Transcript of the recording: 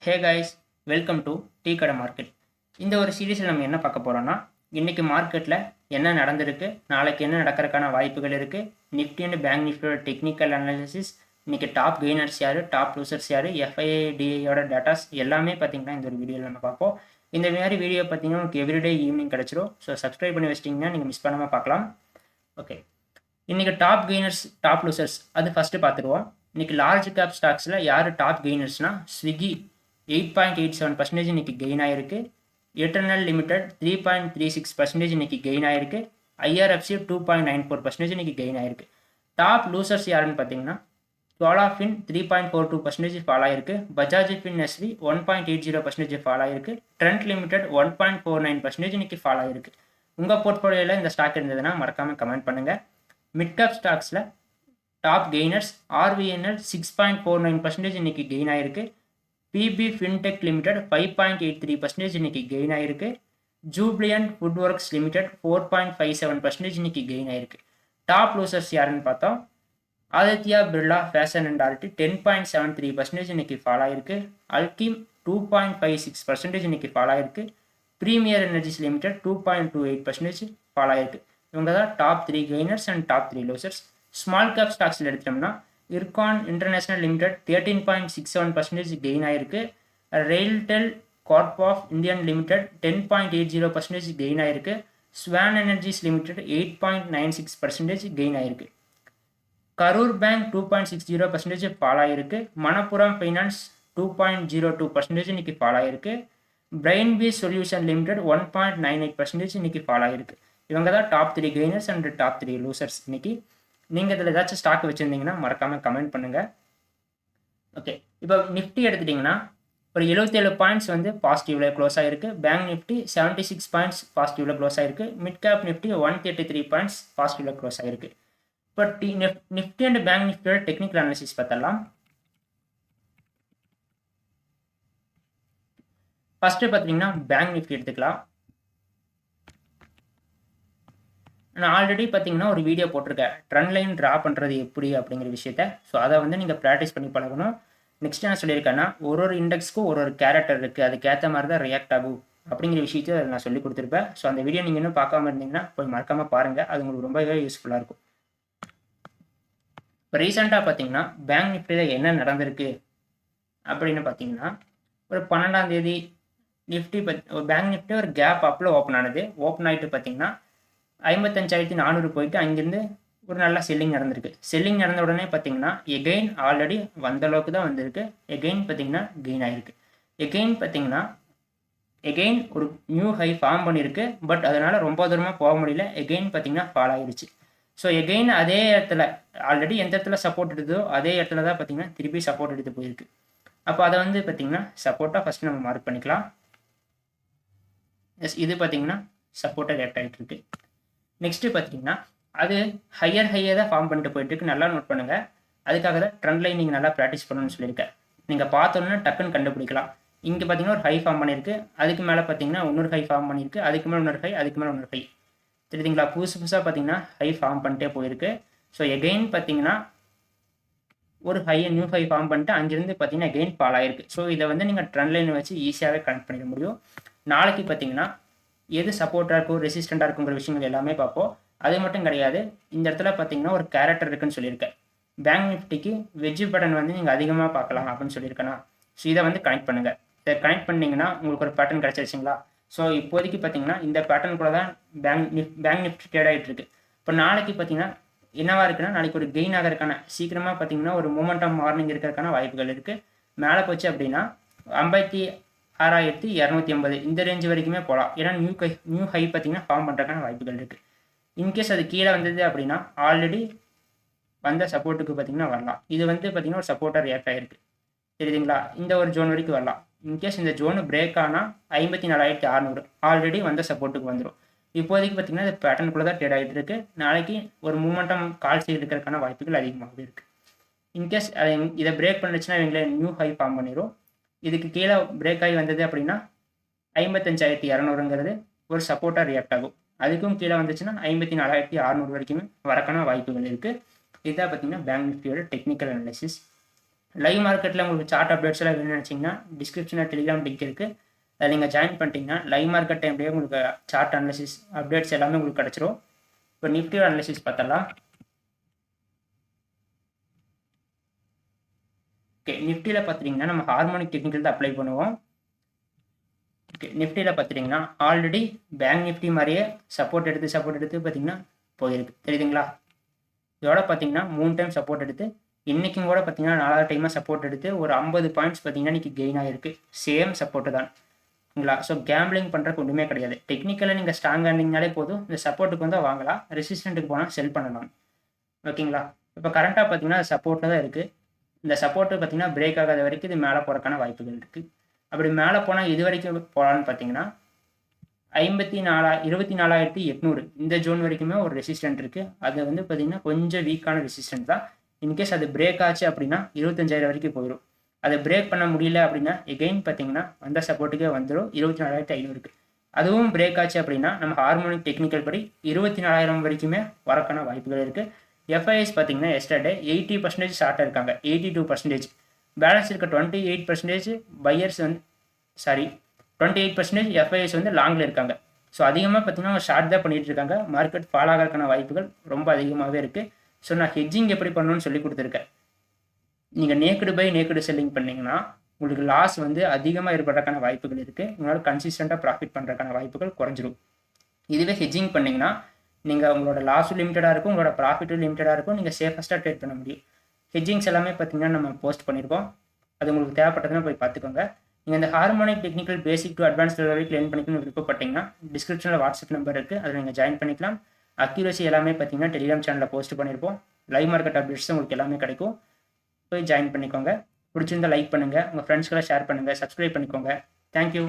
Hey guys, welcome to tea கடை market. இந்த ஒரு சீரீஸில் நம்ம என்ன பார்க்க போகிறோம்னா, இன்றைக்கி மார்க்கெட்டில் என்ன நடந்திருக்கு, நாளைக்கு என்ன நடக்கிறதுக்கான வாய்ப்புகள் இருக்குது, நிஃப்டி அண்ட் பேங்க் நிஃப்டியோட டெக்னிக்கல் அனாலிசிஸ், இன்றைக்கி டாப் கெய்னர்ஸ் யார், டாப் லூசர்ஸ் யார், எஃப்ஐடிஐயோட டேட்டாஸ் எல்லாமே பார்த்திங்கன்னா இந்த ஒரு வீடியோவில் நம்ம பார்ப்போம். இந்த மாதிரி வீடியோ பார்த்திங்கன்னா உங்களுக்கு எவ்ரிடே ஈவினிங் கிடச்சிரும். ஸோ சப்ஸ்கிரைப் பண்ணி வச்சிட்டிங்கன்னா நீங்கள் மிஸ் பண்ணாமல் பார்க்கலாம். ஓகே, இன்றைக்கி டாப் கெய்னர்ஸ் டாப் லூசர்ஸ் அது ஃபஸ்ட்டு பார்த்துருவோம். இன்றைக்கி லார்ஜ் கேப் ஸ்டாக்ஸில் யார் டாப் கெய்னர்ஸ்னால், ஸ்விக்கி 8.87% இன்னைக்கு கெயின் ஆயிருக்கு. எட்டர்னல் லிமிடெட் 3.36% இன்னைக்கு கெயின் ஆயிருக்கு. ஐஆர்எஃப்சி 2.94% இன்னைக்கு கெயின் ஆயிருக்கு. டாப் லூசர்ஸ் யாருன்னு பார்த்தீங்கன்னா, சோலாஃபின் 3.42% ஃபால் ஆயிருக்கு. பஜாஜ் ஃபின்எஸ்வி 1.80% ஃபால் ஆயிருக்கு. ட்ரெண்ட் லிமிடெட் 1.49% இன்னைக்கு ஃபால் ஆயிருக்கு. உங்கள் போர்ட்ஃபோலியோவில் இந்த ஸ்டாக் இருந்ததுன்னா மறக்காமல் கமெண்ட் பண்ணுங்கள். மிட் கேப் ஸ்டாக்ஸில் டாப் கெய்னர்ஸ் ஆர்விஎன்எல் 6.49% இன்னைக்கு கெயின் ஆயிருக்கு. பிபி ஃபின்டெக் லிமிடெட் 5.83% இன்னைக்கு கெயின் ஆயிருக்கு. ஜூப்ளியன்ட் ஃபுட் ஒர்க்ஸ் லிமிடெட் 4.57% இன்னைக்கு கெயின் ஆயிருக்கு. டாப் லூசர்ஸ் யாருன்னு பார்த்தோம், Aditya Birla fashion and RT 10.73% இன்னைக்கு ஃபால் ஆயிருக்கு. அல்கிம் 2.56% இன்னைக்கு ஃபால் ஆயிருக்கு. ப்ரீமியர் எனர்ஜிஸ் லிமிடெட் 2.28% ஃபால் ஆயிருக்கு. இவங்க தான் top 3 gainers and top 3 losers. Small cap ஸ்டாக்ஸில் எடுத்தோம்னா, இர்கான் இன்டர்நேஷனல் லிமிடெட் 13.67% கெயின் ஆயிருக்கு. RailTel Corp of Indian Limited 10.80% gain ஆயிருக்கு. ஸ்வான் எனர்ஜிஸ் லிமிடெட் 8.96% கெயின் ஆயிருக்கு. கரூர் பேங்க் 2.60% ஃபால் ஆயிருக்கு. மணப்புரம் ஃபைனான்ஸ் 2.02% இன்னைக்கு ஃபால் ஆயிருக்கு. பிரெயின்பி சொல்யூஷன் லிமிடெட் 1.98% இன்னைக்கு ஃபால் ஆயிருக்கு. இவங்க தான் top 3 gainers and top 3 losers இன்னைக்கு. நீங்கள் இதில் ஏதாச்சும் ஸ்டாக் வச்சுருந்தீங்கன்னா மறக்காமல் கமெண்ட் பண்ணுங்கள். ஓகே, இப்போ நிஃப்டி எடுத்துட்டிங்கன்னா ஒரு 77 பாயிண்ட்ஸ் வந்து பாசிட்டிவில் க்ளோஸ் ஆகிருக்கு. பேங்க் நிஃப்டி 76 பாயிண்ட்ஸ் பாசிட்டிவில் க்ளோஸ் ஆகிருக்கு. மிட் கேப் நிஃப்டி 133 பாயிண்ட்ஸ் பாசிட்டிவில் க்ளோஸ் ஆகிருக்கு. இப்போ நிஃப்டி அண்ட் பேங்க் நிஃப்டியோட டெக்னிக்கல் அனாலிசிஸ் பார்த்தலாம். ஃபஸ்ட்டு பார்த்தீங்கன்னா பேங்க் நிஃப்டி எடுத்துக்கலாம். நான் ஆல்ரெடி பார்த்தீங்கன்னா ஒரு வீடியோ போட்டிருக்கேன், ட்ரெண்ட் லைன் ட்ரா பண்ணுறது எப்படி அப்படிங்கிற விஷயத்த. ஸோ அதை வந்து நீங்கள் ப்ராக்டிஸ் பண்ணி பழகணும். நெக்ஸ்ட் என்ன சொல்லியிருக்கேன்னா, ஒரு இண்டெக்ஸ்க்கும் ஒரு கேரக்டர் இருக்குது, அதுக்கேற்ற மாதிரி தான் ரியாக்ட் ஆகும் அப்படிங்கிற விஷயத்த நான் சொல்லி கொடுத்துருப்பேன். ஸோ அந்த வீடியோ நீங்கள் இன்னும் பார்க்காம இருந்தீங்கன்னா போய் மறக்காமல் பாருங்கள், அது உங்களுக்கு ரொம்பவே யூஸ்ஃபுல்லாக இருக்கும். இப்போ ரீசெண்டாக பார்த்தீங்கன்னா பேங்க் நிஃப்டியில் என்ன நடந்திருக்கு அப்படின்னு பார்த்தீங்கன்னா, ஒரு 12ஆம் தேதி நிஃப்டி பேங்க் நிஃப்டி ஒரு கேப் அப்பில் ஓப்பன் ஆனது. ஓப்பன் ஆகிட்டு பார்த்தீங்கன்னா 55,400 போயிட்டு அங்கேருந்து ஒரு நல்ல செல்லிங் நடந்திருக்கு. செல்லிங் நடந்த உடனே பார்த்தீங்கன்னா எகெயின் ஆல்ரெடி வந்த அளவுக்கு தான் வந்திருக்கு. எகெயின் பார்த்தீங்கன்னா கெயின் ஆகிருக்கு. எகெயின் பார்த்தீங்கன்னா எகெயின் ஒரு நியூ ஹை ஃபார்ம் பண்ணியிருக்கு. பட் அதனால் ரொம்ப தூரமாக போக முடியல. எகெயின் பார்த்தீங்கன்னா ஃபால் ஆகிருச்சு. ஸோ எகெயின் அதே இடத்துல ஆல்ரெடி எந்த இடத்துல சப்போர்ட் எடுத்ததோ அதே இடத்துல தான் பார்த்தீங்கன்னா திருப்பி சப்போர்ட் எடுத்து போயிருக்கு. அப்போ அதை வந்து பார்த்தீங்கன்னா சப்போர்ட்டாக ஃபஸ்ட்டு நம்ம மார்க் பண்ணிக்கலாம். எஸ், இது பார்த்தீங்கன்னா சப்போர்ட்டாக ரியாக்ட் ஆகிட்டு இருக்கு. நெக்ஸ்ட்டு பார்த்தீங்கன்னா அது ஹையை தான் ஃபார்ம் பண்ணிட்டு போயிட்டுருக்கு. நல்லா நோட் பண்ணுங்கள். அதுக்காக தான் ட்ரெண்ட் லைன் நீங்கள் நல்லா ப்ராக்டிஸ் பண்ணணும்னு சொல்லியிருக்கேன். நீங்கள் பார்த்தோன்னா டக்குன்னு கண்டுபிடிக்கலாம். இங்கே பார்த்தீங்கன்னா ஒரு ஹை ஃபார்ம் பண்ணியிருக்கு, அதுக்கு மேலே பார்த்தீங்கன்னா இன்னொரு ஹை ஃபார்ம் பண்ணியிருக்கு, அதுக்கு மேலே இன்னொரு ஹை, அதுக்கு மேலே இன்னொரு ஹை. தெரியுதுங்களா? புதுசாக பார்த்தீங்கன்னா ஹை ஃபார்ம் பண்ணிட்டே போயிருக்கு. ஸோ எகெயின் பார்த்தீங்கன்னா ஒரு நியூ ஹை ஃபார்ம் பண்ணிட்டு அங்கேருந்து பார்த்தீங்கன்னா எகெயின் ஃபால் ஆயிருக்கு. ஸோ இதை வந்து நீங்கள் ட்ரெண்ட் லைன் வச்சு ஈஸியாகவே கனெக்ட் பண்ணிட முடியும். நாளைக்கு பார்த்தீங்கன்னா எது சப்போர்ட்டாக இருக்கும், ரெசிஸ்டண்ட்டாக இருக்குங்கிற விஷயங்கள் எல்லாமே பார்ப்போம். அது மட்டும் கிடையாது, இந்த இடத்துல பார்த்தீங்கன்னா ஒரு கேரக்டர் இருக்குன்னு சொல்லியிருக்கேன். பேங்க் நிஃப்டிக்கு வெஜ் பேட்டர்ன் வந்து நீங்கள் அதிகமாக பார்க்கலாம் அப்படின்னு சொல்லியிருக்கேன்னா, ஸோ இதை வந்து கனெக்ட் பண்ணுங்கள். இதை கனெக்ட் பண்ணிங்கன்னா உங்களுக்கு ஒரு பேட்டர்ன் கிடச்சிருச்சிங்களா? ஸோ இப்போதைக்கு பார்த்தீங்கன்னா இந்த பேட்டர்ன் கூட தான் பேங்க் நிஃப்டி ட்ரேட் ஆகிட்டு இருக்கு. இப்போ நாளைக்கு பார்த்தீங்கன்னா என்னவா இருக்குன்னா, நாளைக்கு ஒரு கெயின் ஆகிறதுக்கான சீக்கிரமாக பார்த்தீங்கன்னா ஒரு மூமெண்டம் மார்னிங் இருக்கிறதுக்கான வாய்ப்புகள் இருக்குது. மேலே போச்சு அப்படின்னா 56,280 இந்த ரேஞ்ச் வரைக்குமே போகலாம். ஏன்னா நியூ ஹை பார்த்தீங்கன்னா ஃபார்ம் பண்ணுறதுக்கான வாய்ப்புகள் இருக்குது. இன்கேஸ் அது கீழே வந்தது அப்படின்னா ஆல்ரெடி வந்த சப்போர்ட்டுக்கு பார்த்தீங்கன்னா வரலாம். இது வந்து பார்த்தீங்கன்னா ஒரு சப்போர்ட்டாக ரியாக்ட் ஆகிருக்கு. தெரியுதுங்களா? இந்த ஒரு ஜோன் வரைக்கும் வரலாம். இன்கேஸ் இந்த ஜோனு பிரேக் ஆனால் 54,600 ஆல்ரெடி வந்த சப்போர்ட்டுக்கு வந்துடும். இப்போதைக்கு பார்த்தீங்கன்னா இந்த பேட்டர்னுக்குள்ளே தான் ட்ரேட் ஆகிட்டு இருக்குது. நாளைக்கு ஒரு மூமெண்டம் கால் செய்து இருக்கிறதுக்கான வாய்ப்புகள் அதிகமாகவே இருக்குது. இன்கேஸ் இதை பிரேக் பண்ணிச்சுன்னா இவங்களே நியூ ஹை ஃபார்ம் பண்ணிடும். இதுக்கு கீழே பிரேக் ஆகி வந்தது அப்படின்னா 55,200ங்கிறது ஒரு சப்போர்ட்டாக ரியாக்ட் ஆகும். அதுக்கும் கீழே வந்துச்சுன்னா 54,600 வரைக்குமே வரக்கான வாய்ப்புகள் இருக்குது. இதுதான் பார்த்தீங்கன்னா பேங்க் நிஃப்டியோட டெக்னிக்கல் அனாலிசிஸ். லைவ் மார்க்கெட்டில் உங்களுக்கு சார்ட் அப்டேட்ஸ் எல்லாம் வேணும்னு நினச்சிங்கன்னா டிஸ்கிரிப்ஷனில் டெலிகிராம் லிங்க் இருக்குது. அதை நீங்கள் ஜாயின் பண்ணிட்டீங்கன்னா லைவ் மார்க்கெட் டைம்லேயே உங்களுக்கு சார்ட் அனாலிசிஸ் அப்டேட்ஸ் எல்லாமே உங்களுக்கு கிடச்சிரும். இப்போ நிஃப்டியோட அனாலிசிஸ் பார்த்தலாம். ஓகே, நிஃப்டியில் பார்த்துட்டிங்கன்னா நம்ம ஹார்மோனிக் டெக்னிக்கல் தான் அப்ளை பண்ணுவோம். ஓகே, நிஃப்டியில் பார்த்துட்டிங்கன்னா ஆல்ரெடி பேங்க் நிஃப்டி மாதிரியே சப்போர்ட் எடுத்து பார்த்தீங்கன்னா போயிருக்கு, தெரியுதுங்களா? இதோட பார்த்தீங்கன்னா 3 டைம் சப்போர்ட் எடுத்து இன்றைக்கும் கூட பார்த்தீங்கன்னா 4வது டைமாக சப்போர்ட் எடுத்து ஒரு 50 பாயிண்ட்ஸ் பார்த்தீங்கன்னா இன்றைக்கி கெயின் ஆகிருக்கு. சேம் சப்போர்ட்டு தான்ங்களா? ஸோ கேம்பிளிங் பண்ணுறதுக்கு ஒன்றுமே கிடையாது. டெக்னிக்கலாக நீங்கள் ஸ்ட்ராங்காக இருந்தீங்கனாலே போதும். இந்த சப்போர்ட்டுக்கு வந்தால் வாங்கலாம், ரெசிஸ்டண்ட்டுக்கு போனால் செல் பண்ணலாம். ஓகேங்களா? இப்போ கரண்ட்டாக பார்த்தீங்கன்னா சப்போர்ட்டில் தான் இருக்குது. இந்த சப்போர்ட்டு பார்த்தீங்கன்னா பிரேக் ஆகாத வரைக்கும் இது மேலே போகிறக்கான வாய்ப்புகள் இருக்குது. அப்படி மேலே போனால் இது வரைக்கும் போகலான்னு பார்த்தீங்கன்னா 24,800 இந்த ஜோன் வரைக்குமே ஒரு ரெசிஸ்டன்ட் இருக்குது. அது வந்து பார்த்தீங்கன்னா கொஞ்சம் வீக்கான ரெசிஸ்டன்ட் தான். இன்கேஸ் அது பிரேக் ஆச்சு அப்படின்னா 25,000 வரைக்கும் போயிடும். அதை பிரேக் பண்ண முடியல அப்படின்னா எகெயின் பார்த்தீங்கன்னா அந்த சப்போர்ட்டுக்கே வந்துடும் 24,500க்கு. அதுவும் பிரேக் ஆச்சு அப்படின்னா நம்ம ஹார்மோனிக் டெக்னிக்கல் படி 24,000 வரைக்குமே வரக்கான வாய்ப்புகள் இருக்குது. எஃப்ஐஎஸ் பார்த்தீங்கன்னா எஸ்டர்டே 80% ஷார்ட்டாக இருக்காங்க, 82%. பேலன்ஸ் இருக்க 28% பையர்ஸ் வந்து 28% எஃப்ஐஎஸ் வந்து லாங்கில் இருக்காங்க. ஸோ அதிகமாக பார்த்தீங்கன்னா ஷார்ட் தான் பண்ணிகிட்டு இருக்காங்க. மார்க்கெட் ஃபால் ஆகிறதுக்கான வாய்ப்புகள் ரொம்ப அதிகமாகவே இருக்குது. ஸோ நான் ஹெட்ஜிங் எப்படி பண்ணணும்னு சொல்லி கொடுத்துருக்கேன். நீங்கள் நேக்கடு பை நேக்கடு செல்லிங் பண்ணிங்கன்னா உங்களுக்கு லாஸ் வந்து அதிகமாக ஏற்படுறதுக்கான வாய்ப்புகள் இருக்குது. உங்களால் கன்சிஸ்டண்ட்டாக ப்ராஃபிட் பண்ணுறதுக்கான வாய்ப்புகள் குறைஞ்சிரும். இதுவே ஹெட்ஜிங் பண்ணிங்கன்னா நீங்கள் உங்களோட லாஸும் லிமிட்டடாக இருக்கும், உங்களோட ப்ராஃபிட்டும் லிமிட்டடாக இருக்கும். நீங்கள் சேஃபஸ்ட்டாக ட்ரேட் பண்ண முடியும். ஹெட்ஜிங்ஸ் எல்லாமே பார்த்தீங்கன்னா நம்ம போஸ்ட் பண்ணியிருக்கோம். அது உங்களுக்கு தேவைப்பட்டதுன்னா போய் பார்த்துக்கோங்க. நீங்கள் இந்த harmonic technical basic to advance level வரைக்கும் லேர்ன் பண்ணிக்கணும்னு விருப்பப்பட்டீங்கன்னா டிஸ்கிரிப்ஷனில் வாட்ஸ்அப் நம்பர் இருக்குது, அதில் நீங்கள் ஜாயின் பண்ணிக்கலாம். அக்யூரசி எல்லாமே பார்த்தீங்கன்னா டெலிகிராம் சேனலில் போஸ்ட் பண்ணியிருப்போம். லைவ் மார்க்கெட் அப்டேட்ஸ் உங்களுக்கு எல்லாமே கிடைக்கும். போய் ஜாயின் பண்ணிக்கோங்க. பிடிச்சிருந்தால் லைக் பண்ணுங்கள், உங்கள் ஃப்ரெண்ட்ஸ்க்கெல்லாம் ஷேர் பண்ணுங்கள், சப்ஸ்கிரைப் பண்ணிக்கோங்க. தேங்க்யூ.